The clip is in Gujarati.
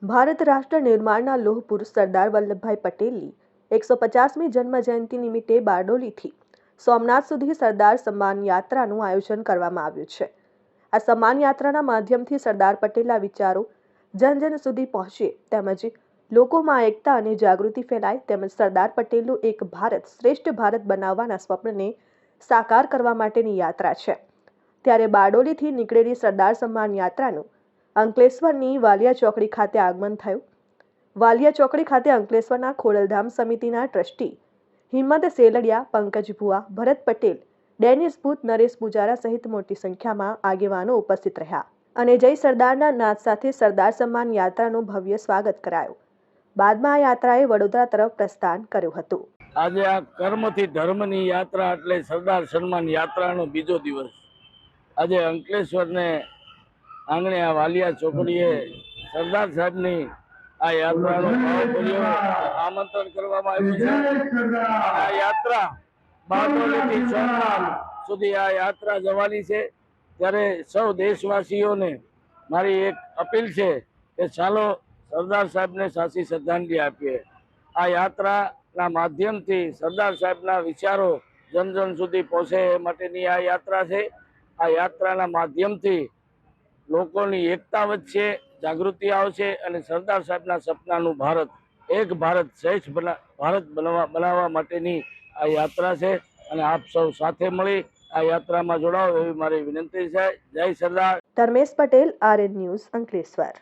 ભારત રાષ્ટ્ર નિર્માણના લોહ પુરુષ સરદાર વલ્લભભાઈ પટેલની 150મી જન્મ જયંતિ નિમિત્તે બારડોલીથી સોમનાથ સુધી સરદાર સન્માન યાત્રાનું આયોજન કરવામાં આવ્યું છે। આ સન્માન યાત્રાના માધ્યમથી સરદાર પટેલના વિચારો જન જન સુધી પહોંચે તેમજ લોકોમાં એકતા અને જાગૃતિ ફેલાય તેમજ સરદાર પટેલનું એક ભારત શ્રેષ્ઠ ભારત બનાવવાના સ્વપ્નને સાકાર કરવા માટેની યાત્રા છે। ત્યારે બારડોલીથી નીકળેલી સરદાર સન્માન યાત્રાનું અંકલેશ્વરની વાલિયા ચોકડી ખાતે આગમન થયું। વાલિયા ચોકડી ખાતે અંકલેશ્વરના ખોડલધામ સમિતિના ટ્રસ્ટી હિંમત સેલડિયા, પંકજ ભુવા, ભરત પટેલ, ડેનિસ બુથ, નરેશ પૂજારા સહિત મોટી સંખ્યામાં આગેવાનો ઉપસ્થિત રહ્યા અને જય સરદારના નાદ સાથે સરદાર સન્માન યાત્રાનું ભવ્ય સ્વાગત કરાયું। બાદમાં આ યાત્રાએ વડોદરા તરફ પ્રસ્થાન કર્યું હતું। આજે આ કર્મથી ધર્મની યાત્રા એટલે સરદાર સન્માન યાત્રાનો બીજો દિવસ। આજે અંકલેશ્વરને આંગણે આ વાલિયા ચોકડીએ સરદાર સાહેબની આ યાત્રાનો ભાવભર્યો આમંત્રણ કરવામાં આવ્યું છે। આ યાત્રા બારડોલીથી સોમનાથ સુધી આ યાત્રા જવાની છે। ત્યારે સૌ દેશવાસીઓને મારી એક અપીલ છે કે ચાલો સરદાર સાહેબને સાચી શ્રદ્ધાંજલિ આપીએ। આ યાત્રાના માધ્યમથી સરદાર સાહેબના વિચારો જન જન સુધી પહોંચે એ માટેની આ યાત્રા છે। આ યાત્રાના માધ્યમથી લોકોની એકતા વધશે, જાગૃતિ આવશે અને સરદાર સાહેબના સપનાનું ભારત, એક ભારત શ્રેષ્ઠ ભારત બનાવવા માટેની આ યાત્રા છે અને આપ સૌ સાથે મળી આ યાત્રામાં જોડાઓ એવી મારી વિનંતી છે। જય સરદાર। Dharmesh Patel, RN news, Ankleshwar.